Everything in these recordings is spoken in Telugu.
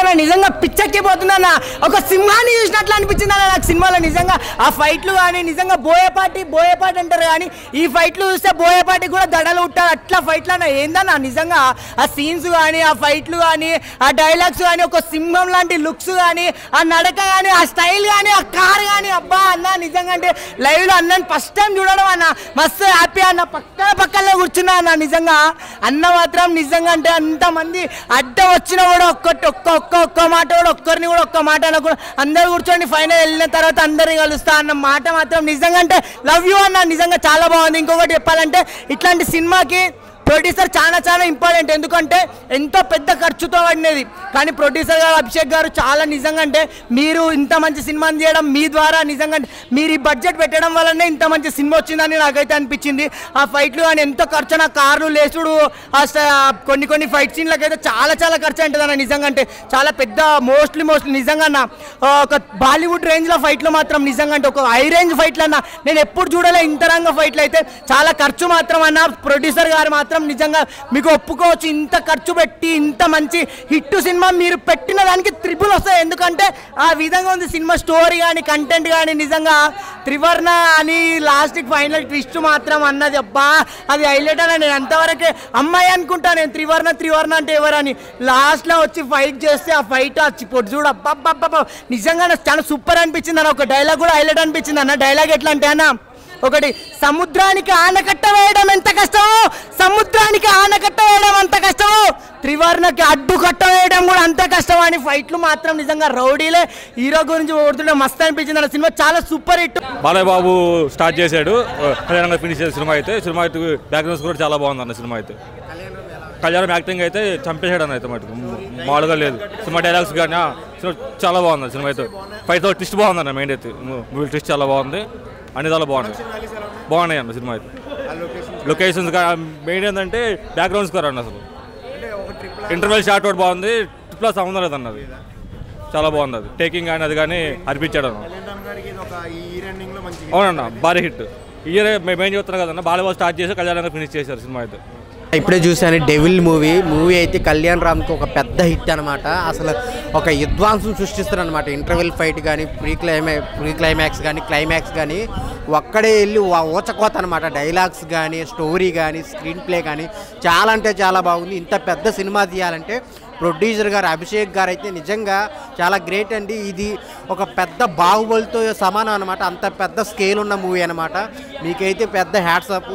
చూస్తుంటే నిజంగా పిచ్చెక్కిపోతున్నా. ఒక సింహాన్ని చూసినట్లు అనిపించింది అన్న నాకు సినిమాలో. నిజంగా ఆ ఫైట్లు కానీ నిజంగా బోయపాటి అంటారు కానీ ఈ ఫైట్లు చూస్తే బోయపాటి కూడా దడలు ఉంటారు అట్లా ఫైట్లు అన్న. ఏందన్నా నిజంగా ఆ సీన్స్ కానీ ఆ ఫైట్లు కానీ ఆ డైలాగ్స్ కానీ ఒక సింహం లాంటి లుక్స్ కానీ ఆ నడక కానీ ఆ స్టైల్ కానీ ఆ కార్ కానీ అబ్బా అన్న నిజంగా అంటే లైవ్లో అన్నని ఫస్ట్ టైం చూడడం అన్న మస్తు హ్యాపీ అన్న. పక్కనే కూర్చున్నా అన్న. నిజంగా అన్న మాత్రం నిజంగా అంటే అంతమంది అడ్డం వచ్చినా కూడా ఒక్క మాట కూడా ఒక్కరిని కూడా ఒక్క మాట అనకుండా అందరు కూర్చొని ఫైనల్ వెళ్ళిన తర్వాత అందరిని కలుస్తా అన్న మాట మాత్రం నిజంగా అంటే లవ్ యూ అన్న. నిజంగా చాలా బాగుంది. ఇంకొకటి చెప్పాలంటే ఇట్లాంటి సినిమాకి ప్రొడ్యూసర్ చాలా ఇంపార్టెంట్. ఎందుకంటే ఎంతో పెద్ద ఖర్చుతో పడినది కానీ ప్రొడ్యూసర్ గారు అభిషేక్ గారు చాలా నిజంగా అంటే మీరు ఇంత మంచి సినిమాని చేయడం మీ ద్వారా నిజంగా మీరు ఈ బడ్జెట్ పెట్టడం వల్లనే ఇంత మంచి సినిమా వచ్చిందని నాకైతే అనిపించింది. ఆ ఫైట్లు కానీ ఎంతో ఖర్చు నా కార్లు లేచుడు కొన్ని ఫైట్ సీన్లకు అయితే చాలా ఖర్చు ఉంటుంది అన్న. నిజంగా అంటే చాలా పెద్ద మోస్ట్లీ నిజంగా అన్న ఒక బాలీవుడ్ రేంజ్లో ఫైట్లు మాత్రం నిజంగా అంటే ఒక హై రేంజ్ ఫైట్లు అన్న నేను ఎప్పుడు చూడలే. ఇంత రంగ ఫైట్లు అయితే చాలా ఖర్చు మాత్రం అన్న. ప్రొడ్యూసర్ గారు మాత్రం నిజంగా మీకు ఒప్పుకోవచ్చు. ఇంత ఖర్చు పెట్టి ఇంత మంచి హిట్ సినిమా మీరు పెట్టిన దానికి త్రిబుల్ వస్తాయి. ఎందుకంటే ఆ విధంగా ఉంది సినిమా స్టోరీ కానీ కంటెంట్ కానీ నిజంగా త్రివర్ణ అని లాస్ట్కి ఫైనల్ ట్విస్ట్ మాత్రం అన్నది అబ్బా అది హైలైట్ అన్న. నేను అంతవరకే అమ్మాయి అనుకుంటా నేను త్రివర్ణ అంటే ఎవరని లాస్ట్లో వచ్చి ఫైట్ చేస్తే ఆ ఫైట్ పొట్టు చూడు అబ్బా నిజంగా చాలా సూపర్ అనిపించింది అన్న. ఒక డైలాగ్ కూడా హైలైట్ అనిపించింది అన్న. డైలాగ్ ఎట్లా అంటే అన్న ఒకటి సముద్రానికి ఆనకట్ట వేయడం ఎంత కష్టమో సముద్రానికి ఆనకట్ట వేయడం అంత కష్టమో త్రివర్ణకి అడ్డు కట్ట వేయడం కూడా అంత కష్టం అని ఫైట్లు మాత్రం నిజంగా రౌడీలే. హీరో గురించి ఓడుతుంటే మస్తు అనిపించింది అన్న. సినిమా చాలా super hit. Balayya Babu start చేశాడు ఫినిష్ చేసే సినిమా అయితే బ్యాక్గ్రౌండ్స్ కూడా చాలా బాగుంది అన్న. సినిమా అయితే కళ్యాణం యాక్టింగ్ అయితే చంపేశాడు అన్న. అయితే మటుకు మామూలుగా లేదు. సినిమా డైలాగ్స్ కానీ సినిమా చాలా బాగుంది సినిమా అయితే. ఫైట్ ట్విస్ట్ బాగుంది అన్న. మెయిన్ అయితే మూవీ ట్విస్ట్ చాలా బాగుంది. అన్ని చాలా బాగున్నాయి అన్న. సినిమా అయితే లొకేషన్స్ మెయిన్ ఏంటంటే బ్యాక్గ్రౌండ్స్ కూడా అన్న. అసలు ఇంటర్వెల్ షాట్ ఒకటి బాగుంది. ప్లస్ సంబంధం లేదన్న. అది చాలా బాగుంది. అది టేకింగ్ కానీ అది కానీ అనిపించాడు అన్న. అవునన్న భారీ హిట్. ఇయర్ మేము చెప్తున్నాం కదన్న. బాలయ్య స్టార్ట్ చేసి కళ్యాణంగా ఫినిష్ చేశారు సినిమా అయితే. ఇప్పుడే చూసాను డెవిల్ మూవీ అయితే కళ్యాణ్ రామ్కి ఒక పెద్ద హిట్ అనమాట. అసలు ఒక విధ్వంసం సృష్టిస్తారు అనమాట. ఇంటర్వెల్ ఫైట్ కానీ ప్రీ క్లైమాక్స్ కానీ క్లైమాక్స్ కానీ ఒక్కడే వెళ్ళి ఊచకోత అనమాట. డైలాగ్స్ కానీ స్టోరీ కానీ స్క్రీన్ ప్లే కానీ చాలా అంటే చాలా బాగుంది. ఇంత పెద్ద సినిమా తీయాలంటే ప్రొడ్యూసర్ గారు అభిషేక్ గారు అయితే నిజంగా చాలా గ్రేట్ అండి. ఇది ఒక పెద్ద బాహుబలితో సమానం అనమాట. అంత పెద్ద స్కేల్ ఉన్న మూవీ అనమాట. మీకైతే పెద్ద హ్యాట్సాప్.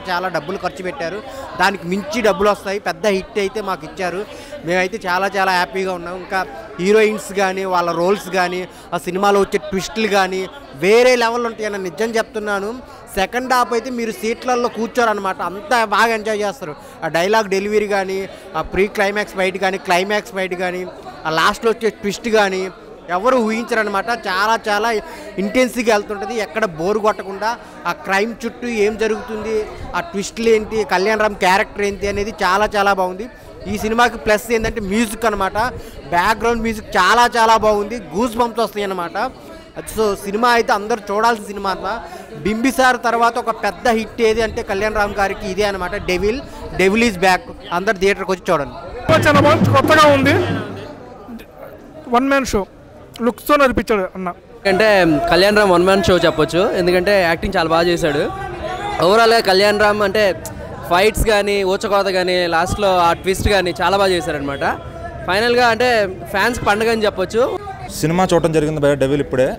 చాలా డబ్బులు ఖర్చు పెట్టారు. దానికి మించి డబ్బులు వస్తాయి. పెద్ద హిట్ అయితే మాకు ఇచ్చారు. మేమైతే చాలా హ్యాపీగా ఉన్నాం. ఇంకా హీరోయిన్స్ కానీ వాళ్ళ రోల్స్ కానీ ఆ సినిమాలో వచ్చే ట్విస్టులు కానీ వేరే లెవెల్ ఉంటాయని నిజం చెప్తున్నాను. సెకండ్ హాఫ్ అయితే మీరు సీట్లలో కూర్చోరనమాట. అంత బాగా ఎంజాయ్ చేస్తారు. ఆ డైలాగ్ డెలివరీ కానీ ఆ ప్రీ క్లైమాక్స్ ఫైట్ కానీ క్లైమాక్స్ ఫైట్ కానీ ఆ లాస్ట్లో వచ్చే ట్విస్ట్ కానీ ఎవరు ఊహించరనమాట. చాలా ఇంటెన్స్గా వెళ్తుంటుంది. ఎక్కడ బోరు కొట్టకుండా ఆ క్రైమ్ చుట్టూ ఏం జరుగుతుంది, ఆ ట్విస్ట్లు ఏంటి, కళ్యాణ్ రామ్ క్యారెక్టర్ ఏంటి అనేది చాలా బాగుంది. ఈ సినిమాకి ప్లస్ ఏంటంటే మ్యూజిక్ అనమాట. బ్యాక్గ్రౌండ్ మ్యూజిక్ చాలా బాగుంది. గూస్ బంప్స్ వస్తాయి అన్నమాట. సో సినిమా అయితే అందరూ చూడాల్సిన సినిమా అన్న. బింబిసార్ తర్వాత ఒక పెద్ద హిట్ ఏది అంటే కళ్యాణ్ రామ్ గారికి ఇదే అనమాట. Devil is back. అందరు థియేటర్కి వచ్చి చూడండి. చాలా బాగుంది. కొత్తగా ఉంది. వన్ మ్యాన్ షో లుక్స్తో నడిపించాడు అన్న. అంటే Kalyan Ram one man show చెప్పొచ్చు. ఎందుకంటే యాక్టింగ్ చాలా బాగా చేశాడు. ఓవరాల్గా కళ్యాణ్ రామ్ అంటే ఫైట్స్ కానీ ఊచకోత కానీ లాస్ట్లో ఆ ట్విస్ట్ కానీ చాలా బాగా చేశారనమాట. ఫైనల్గా అంటే ఫ్యాన్స్కి పండుగ అని చెప్పొచ్చు. సినిమా చూడటం జరిగింది బయట డెవిల్ ఇప్పుడే.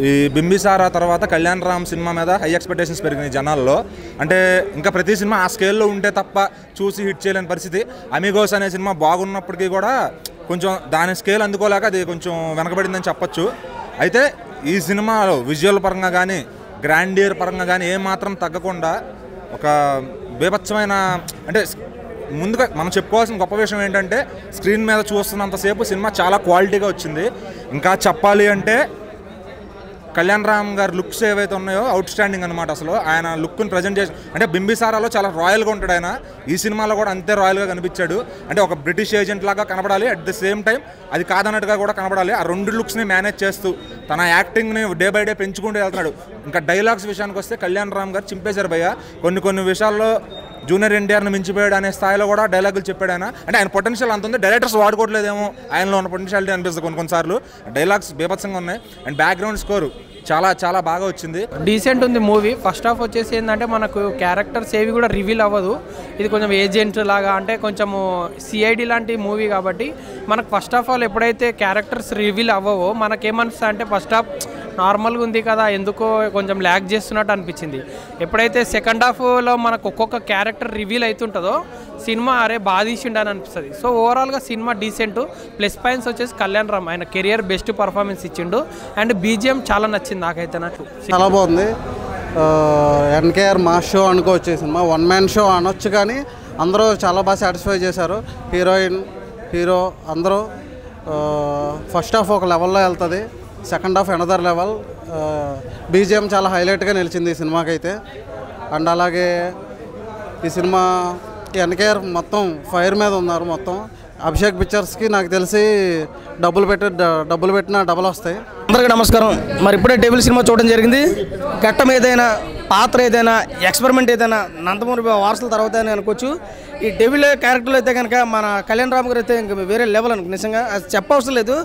ఈ బింబిసారా తర్వాత కళ్యాణ్ రామ్ సినిమా మీద హై ఎక్స్పెక్టేషన్స్ పెరిగినాయి జనాల్లో. అంటే ఇంకా ప్రతి సినిమా ఆ స్కేల్లో ఉంటే తప్ప చూసి హిట్ చేయలేని పరిస్థితి. అమిగోస్ అనే సినిమా బాగున్నప్పటికీ కూడా కొంచెం దాని స్కేల్ అందుకోలేక అది కొంచెం వెనకబడిందని చెప్పొచ్చు. అయితే ఈ సినిమాలో విజువల్ పరంగా కానీ గ్రాండియర్ పరంగా కానీ ఏమాత్రం తగ్గకుండా ఒక బీభత్సమైన అంటే ముందుగా మనం చెప్పుకోవాల్సిన గొప్ప విషయం ఏంటంటే స్క్రీన్ మీద చూస్తున్నంతసేపు సినిమా చాలా క్వాలిటీగా వచ్చింది. ఇంకా చెప్పాలి అంటే కళ్యాణ్ రామ్ గారి లుక్స్ ఏవైతే ఉన్నాయో అవుట్ స్టాండింగ్ అనమాట. అసలు ఆయన లుక్ని ప్రజెంట్ చేసి అంటే బింబిసారాలో చాలా రాయల్గా ఉంటాడు ఆయన. ఈ సినిమాలో కూడా అంతే రాయల్గా కనిపించాడు. అంటే ఒక బ్రిటిష్ ఏజెంట్ లాగా కనబడాలి, అట్ ద సేమ్ టైం అది కాదన్నట్టుగా కూడా కనబడాలి. ఆ రెండు లుక్స్ని మేనేజ్ చేస్తూ తన యాక్టింగ్ని డే బై డే పెంచుకుంటూ వెళ్తున్నాడు. ఇంకా డైలాగ్స్ విషయానికి వస్తే కళ్యాణ్ రామ్ గారు చింపేశారు భయ్య. కొన్ని విషయాల్లో జూనియర్ ఎన్టీఆర్ని మించిపోయాడు అనే స్థాయిలో కూడా డైలాగులు చెప్పాడు ఆయన. అంటే ఆయన పొటెన్షియల్ అంత ఉంది, డైరెక్టర్స్ వాడుకోవట్లేదేమో ఆయనలో ఉన్న పొటెన్షియాలిటీ అనిపిస్తుంది కొన్నిసార్లు. డైలాగ్స్ బీభత్సంగా ఉన్నాయి అండ్ బ్యాక్గ్రౌండ్ స్కోరు చాలా చాలా బాగా వచ్చింది. డీసెంట్ ఉంది మూవీ. ఫస్ట్ హాఫ్ వచ్చేసి ఏంటంటే మనకు క్యారెక్టర్స్ ఏవి కూడా రివీల్ అవ్వదు. ఇది కొంచెం ఏజెంట్ లాగా, అంటే కొంచెము సిఐడి లాంటి మూవీ కాబట్టి మనకు ఫస్ట్ ఆఫ్ ఆల్ ఎప్పుడైతే క్యారెక్టర్స్ రివీల్ అవ్వవో మనకేమనిపిస్తుంది అంటే ఫస్ట్ హాఫ్ నార్మల్గా ఉంది కదా, ఎందుకో కొంచెం ల్యాగ్ చేస్తున్నట్టు అనిపించింది. ఎప్పుడైతే సెకండ్ హాఫ్లో మనకు ఒక్కొక్క క్యారెక్టర్ రివీల్ అవుతుంటుందో సినిమా అరే బాగా తీసిండు అని అనిపిస్తుంది. సో ఓవరాల్గా సినిమా డీసెంట్. ప్లస్ పాయింట్స్ వచ్చేసి కళ్యాణ్ రామ్ ఆయన కెరియర్ బెస్ట్ పర్ఫార్మెన్స్ ఇచ్చిండు అండ్ బీజిఎం చాలా నచ్చింది నాకైతే. నట్లు చాలా బాగుంది. ఎన్కేఆర్ మాస్ షో అనుకోవచ్చు సినిమా, వన్ మ్యాన్ షో అనొచ్చు కానీ అందరూ చాలా బాగా సాటిస్ఫై చేశారు. హీరోయిన్, హీరో అందరూ. ఫస్ట్ హాఫ్ ఒక లెవెల్లో వెళ్తుంది, second half another level. BGM చాలా హైలైట్గా నిలిచింది ఈ సినిమాకి అయితే. అండ్ అలాగే ఈ సినిమా ఎన్కేఆర్ మొత్తం ఫైర్ మీద ఉన్నారు. మొత్తం అభిషేక్ పిక్చర్స్కి నాకు తెలిసి డబ్బులు పెట్టినా డబ్బులు వస్తాయి. అందరికీ నమస్కారం. మరి ఇప్పుడే డెవిల్ సినిమా చూడడం జరిగింది. ఘట్టం ఏదైనా, పాత్ర ఏదైనా, ఎక్స్పెరిమెంట్ ఏదైనా నందమూరి వారసుల తర్వాత అని అనుకోవచ్చు. ఈ డెవిల్ క్యారెక్టర్లో అయితే కనుక మన కళ్యాణ్ రామ్ గారు అయితే ఇంకా వేరే లెవెల్ అనుకో. నిజంగా అది చెప్పవసరం లేదు.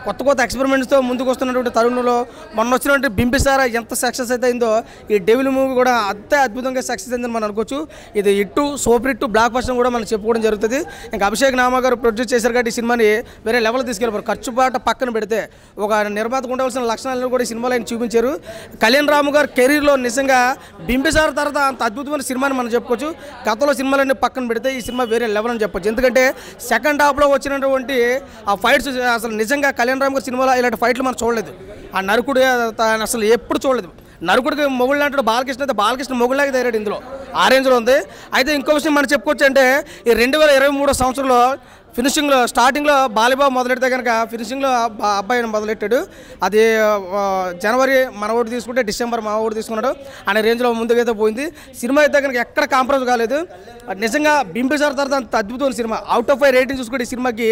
కొత్త కొత్త ఎక్స్పెరిమెంట్స్తో ముందుకు వస్తున్నటువంటి తరుణంలో మొన్న వచ్చినటువంటి బింబిసారా ఎంత సక్సెస్ అయితే అయిందో ఈ డెవిల్ మూవీ కూడా అంతే అద్భుతంగా సక్సెస్ అయిందని మనం అనుకోవచ్చు. ఇది hit, super hit, block buster కూడా మనం చెప్పుకోవడం జరుగుతుంది. ఇంకా అభిషేక్ నామా గారు ప్రొడ్యూస్ చేశారు కాబట్టి ఈ సినిమాని వేరే లెవెల్ తీసుకెళ్ళిపోయారు. ఖర్చు బాట పక్కన పెడితే ఒక నిర్మాతకు ఉండవలసిన లక్షణాలను కూడా ఈ సినిమాలో ఆయన చూపించారు. కళ్యాణ్ రామ్ గారు కెరీర్లో నిజంగా బింబిసార్ తర్వాత అంత అద్భుతమైన సినిమాని మనం చెప్పుకోవచ్చు. గతంలో సినిమాలన్నీ పక్కన పెడితే ఈ సినిమా వేరే లెవెల్ అని చెప్పొచ్చు. ఎందుకంటే సెకండ్ హాఫ్లో వచ్చినటువంటి ఆ ఫైట్స్ అసలు నిజంగా కళ్యాణ్ రామ్ గారి సినిమాలో ఇలాంటి ఫైట్లు మనం చూడలేదు. ఆ నరుకుడు అసలు ఎప్పుడు చూడలేదు. నరుకుడికి మొగుళ్ళు అంటాడు బాలకృష్ణ, అయితే బాలకృష్ణ మొగుళ్ళలాగా తయారాడు ఇందులో. ఆ రేంజ్లో ఉంది. అయితే ఇంకో విషయం మనం చెప్పుకోవచ్చు అంటే ఈ 2023 సంవత్సరంలో ఫినిషింగ్లో స్టార్టింగ్లో బాలీబాబు మొదలెడితే కనుక ఫినిషింగ్లో అబ్బాయి మొదలెట్టాడు. అది జనవరి మన ఓటు తీసుకుంటే డిసెంబర్ మా ఓటు తీసుకున్నాడు అనే రేంజ్లో ముందుకైతే పోయింది. సినిమా అయితే కనుక ఎక్కడ కాంప్రమైజ్ కాలేదు. నిజంగా బింబిసార్ తర్వాత అంత అద్భుతమైన సినిమా. అవుట్ ఆఫ్ 5 రేటింగ్ చూసుకుంటే ఈ సినిమాకి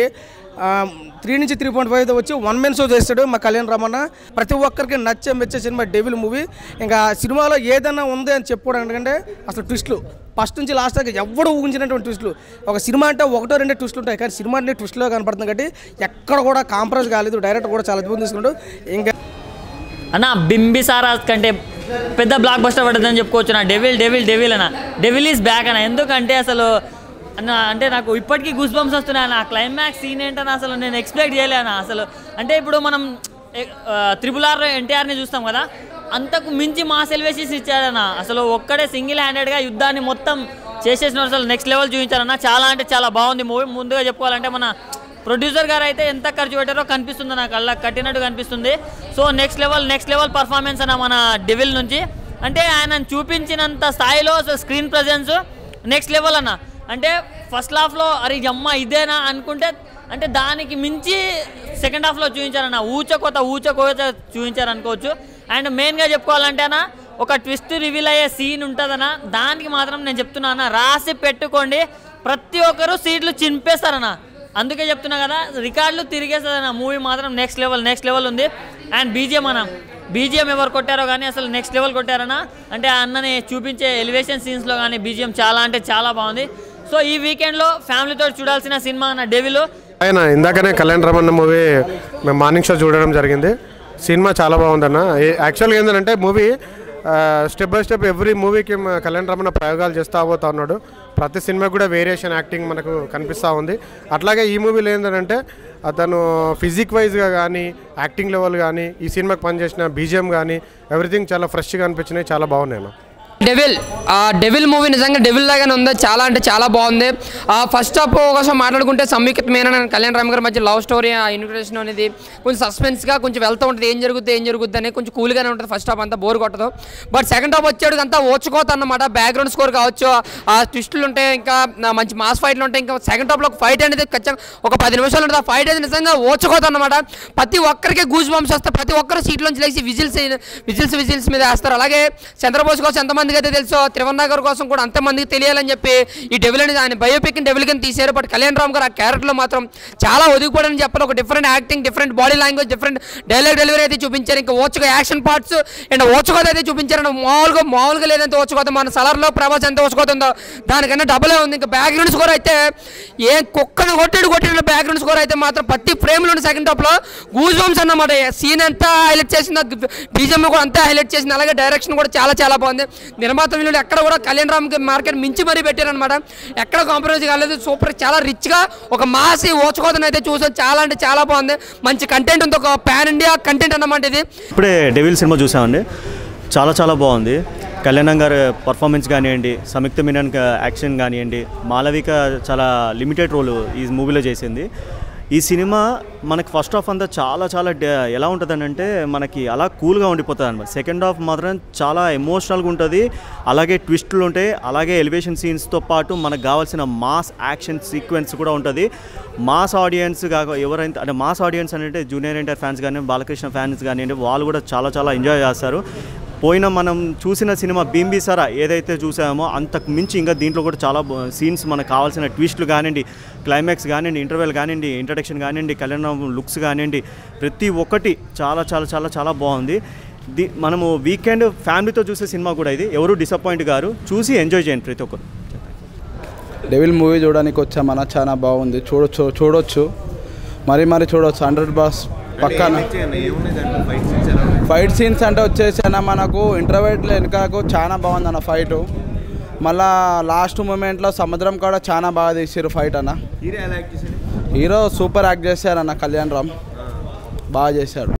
3 నుంచి 3.5 అయితే వచ్చి 1 మెన్ షో చేస్తాడు మా కళ్యాణ్ రామన్న. ప్రతి ఒక్కరికి మెచ్చే సినిమా డెవిల్ మూవీ. ఇంకా సినిమాలో ఏదైనా ఉంది అని చెప్పుకోవడానికంటే అసలు ట్విస్ట్లు ఫస్ట్ నుంచి లాస్ట్ దాకా ఎవడు ఊహించినటువంటి ట్విస్టులు. ఒక సినిమా అంటే 1-2 ట్విస్టులు ఉంటాయి, కానీ సినిమా అంటే ట్విస్ట్లో కనపడుతుంది కాబట్టి ఎక్కడ కూడా కాంప్రమైజ్ కాలేదు. డైరెక్టర్ కూడా చాలా అద్భుతం తీసుకున్నాడు. ఇంకా అన్న బింబిసారా కంటే పెద్ద బ్లాక్ బస్టర్ పడుతుందని చెప్పుకోవచ్చు. నా డెవిల్ అన్న, డెవిల్ ఈజ్ బ్యాక్ అన్న. ఎందుకంటే అసలు అన్న అంటే నాకు ఇప్పటికీ గూస్ బంప్స్ వస్తున్నాయి అన్న. క్లైమాక్స్ సీన్ ఏంటన్నా అసలు నేను ఎక్స్పెక్ట్ చేయలేను అసలు. అంటే ఇప్పుడు మనం RRR ఎన్టీఆర్ని చూస్తాం కదా, అంతకు మించి మాస్ ఎలివేషన్స్ ఇచ్చాడన్న. అసలు ఒక్కడే సింగిల్ హ్యాండెడ్గా యుద్ధాన్ని మొత్తం చేసేసిన అసలు నెక్స్ట్ లెవెల్ చూపించారన్న. చాలా అంటే చాలా బాగుంది మూవీ. ముందుగా చెప్పుకోవాలంటే మన ప్రొడ్యూసర్ గారు అయితే ఎంత ఖర్చు పెట్టారో కనిపిస్తుంది, నాకు అలా కట్టినట్టు కనిపిస్తుంది. సో నెక్స్ట్ లెవెల్ పర్ఫార్మెన్స్ అన్న మన డెవిల్ నుంచి. అంటే ఆయన చూపించినంత స్థాయిలో అసలు స్క్రీన్ ప్రజెన్స్ నెక్స్ట్ లెవెల్ అన్న. అంటే ఫస్ట్ హాఫ్లో అరే అమ్మ ఇదేనా అనుకుంటే అంటే దానికి మించి సెకండ్ హాఫ్లో చూపించారన్న. ఊచకోత చూపించారనుకోవచ్చు. అండ్ మెయిన్గా చెప్పుకోవాలంటే అన్న ఒక ట్విస్ట్ రివీల్ అయ్యే సీన్ ఉంటుందన్న, దానికి మాత్రం నేను చెప్తున్నా అన్న రాసి పెట్టుకోండి. ప్రతి ఒక్కరు సీట్లు చింపేస్తారన్న. అందుకే చెప్తున్నా కదా, రికార్డులు తిరిగేస్తుందన్న. మూవీ మాత్రం నెక్స్ట్ లెవెల్ ఉంది. అండ్ బీజిఎం ఎవరు కొట్టారో కానీ అసలు నెక్స్ట్ లెవెల్ కొట్టారన్న. అంటే ఆ అన్నని చూపించే ఎలివేషన్ సీన్స్లో కానీ బీజిఎం చాలా అంటే చాలా బాగుంది. సో ఈ వీకెండ్లో ఫ్యామిలీతో చూడాల్సిన సినిమా అన్న డెవిల్. ఆయన ఇందాకనే కళ్యాణ్ రామన్న మూవీ మేము మార్నింగ్ షో చూడడం జరిగింది. సినిమా చాలా బాగుందన్న. యాక్చువల్గా ఏంటంటే movie step by step every మూవీకి కళ్యాణ్ రామన్న ప్రయోగాలు చేస్తూ పోతా ఉన్నాడు. ప్రతి సినిమా కూడా వేరియేషన్ యాక్టింగ్ మనకు కనిపిస్తూ ఉంది. అట్లాగే ఈ మూవీలో ఏంటంటే అతను ఫిజిక్ వైజ్గా కానీ యాక్టింగ్ లెవెల్ కానీ ఈ సినిమాకి పనిచేసిన బీజిఎం కానీ ఎవ్రీథింగ్ చాలా ఫ్రెష్గా అనిపించినాయి, చాలా బాగున్నాయి. డెవిల్ మూవీ నిజంగా డెవిల్ లాగానే ఉంది. చాలా అంటే చాలా బాగుంది. ఫస్ట్ హాఫ్ కోసం మాట్లాడుకుంటే సంయుక్త మీనన్ అండ్ కళ్యాణ్ రామ్ గారి మధ్య లవ్ స్టోరీ ఇన్విటేషన్ అనేది కొంచెం సస్పెన్స్గా కొంచెం వెళ్తూ ఉంటుంది. ఏం జరుగుద్ది అని కొంచెం కూల్గానే ఉంటుంది. ఫస్ట్ హాఫ్ అంతా బోర్ కొట్టదు. బట్ సెకండ్ హాఫ్ వచ్చేటికి అంతా ఓచుకోత అన్నమాట. బ్యాక్గ్రౌండ్ స్కోర్ కావచ్చు, ఆ ట్విస్టులు ఉంటాయి, ఇంకా మంచి మాస్ ఫైట్లు ఉంటాయి. ఇంకా సెకండ్ హాఫ్లో ఒక ఫైట్ అనేది ఖచ్చితంగా ఒక 10 నిమిషాలు ఉంటుంది. ఆ ఫైట్ అనేది నిజంగా ఓచుకోత అన్నమాట. ప్రతి ఒక్కరికి గూస్ బంప్స్ వస్తాయి. ప్రతి ఒక్కరు సీట్లోంచి లేచి విజిల్స్ మీద వేస్తారు. అలాగే చంద్రబోస్ కోసం ఎంతమంది మందికి అయితే తెలుసో త్రివర్ణనగర్ కోసం కూడా అంతమందికి తెలియాలని చెప్పి ఈ డెవిల్ అనేది ఆయన బయోపిక్ డెవిల్ కింద తీశారు. బట్ కళ్యాణ్ రామ్ గారు ఆ క్యారెక్టర్లో మాత్రం చాలా ఒదిగిపోవడని చెప్పాలి. ఒక different acting, different body language, different dialogue delivery అయితే చూపించారు. ఇంకా ఓచుగా యాక్షన్ పార్ట్స్ అండ్ ఓచుకోత అయితే చూపించారు. మామూలుగా లేదంటే ఓచుకోత మన సలర్లో ప్రభాస్ ఎంత ఓచుకోతుందో దానికన్నా డబులే ఉంది. ఇంకా బ్యాక్గ్రౌండ్ స్కోర్ అయితే ఏ కుక్కను కొట్టిన బ్యాక్గ్రౌండ్ స్కోర్ అయితే మాత్రం ప్రతి ఫ్రేమ్లో ఉన్న సెకండ్ హాఫ్లో గూజ్ బంప్స్ అన్నమాట. సీన్ అంతా హైలైట్ చేసింది, బీజం కూడా అంతా హైలైట్ చేసింది. అలాగే డైరెక్షన్ కూడా చాలా బాగుంది. నిర్మాత వీళ్ళు ఎక్కడ కూడా కళ్యాణ్ రామ్ మార్కెట్ మించి మరీ పెట్టారనమాట. ఎక్కడ కాంప్రమైజ్ కాలేదు. సూపర్, చాలా రిచ్గా ఒక మాసి ఓచుకోతను అయితే చూసాం. చాలా అంటే చాలా బాగుంది. మంచి కంటెంట్ ఉంది, ఒక పాన్ ఇండియా కంటెంట్ అన్నమాట ఇది. ఇప్పుడే డెవిల్ సినిమా చూసామండి, చాలా బాగుంది. కళ్యాణ్ గారి పర్ఫార్మెన్స్ కానివ్వండి, సంయుక్త మీనన్ యాక్షన్ కానివ్వండి, మాలవిక చాలా లిమిటెడ్ రోల్ ఈ మూవీలో చేసింది. ఈ సినిమా మనకి ఫస్ట్ హాఫ్ అంతా చాలా ఎలా ఉంటుందని అంటే మనకి అలా కూల్గా ఉండిపోతుంది అనమాట. సెకండ్ హాఫ్ మాత్రం చాలా ఎమోషనల్గా ఉంటుంది. అలాగే ట్విస్టులు ఉంటాయి, అలాగే ఎలివేషన్ సీన్స్తో పాటు మనకు కావాల్సిన మాస్ యాక్షన్ సీక్వెన్స్ కూడా ఉంటుంది. మాస్ ఆడియన్స్ ఎవరైతే అంటే మాస్ ఆడియన్స్ అంటే జూనియర్ ఎన్టీఆర్ ఫ్యాన్స్ కానీ, బాలకృష్ణ ఫ్యాన్స్ కానివ్వండి, వాళ్ళు కూడా చాలా ఎంజాయ్ చేస్తారు. పోయిన మనం చూసిన సినిమా బింబిసారా ఏదైతే చూసామో అంతకు మించి ఇంకా దీంట్లో కూడా చాలా సీన్స్ మనకు కావాల్సిన ట్విస్టులు కానివ్వండి, క్లైమాక్స్ కానివ్వండి, ఇంటర్వెల్ కానివ్వండి, ఇంట్రడక్షన్ కానివ్వండి, కళ్యాణ లుక్స్ కానివ్వండి, ప్రతి ఒక్కటి చాలా బాగుంది. మనము వీకెండ్ ఫ్యామిలీతో చూసే సినిమా కూడా ఇది. ఎవరు డిసప్పాయింట్ గారు, చూసి ఎంజాయ్ చేయండి ప్రతి ఒక్కరు. డెవిల్ మూవీ చూడడానికి వచ్చామన్న, చాలా బాగుంది. చూడొచ్చు మరి చూడొచ్చు. 100% పక్కన ఫైట్ సీన్స్ అంటే వచ్చేసి అన్న మనకు ఇంటర్వెల్ వెనకకు చాలా బాగుంది అన్న ఫైట్. మళ్ళా లాస్ట్ మూమెంట్లో సముద్రం కూడా చాలా బాగా తీసారు ఫైట్ అన్న. హీరో సూపర్ యాక్ట్ చేశారన్న, కళ్యాణ్ రామ్ బాగా చేశాడు.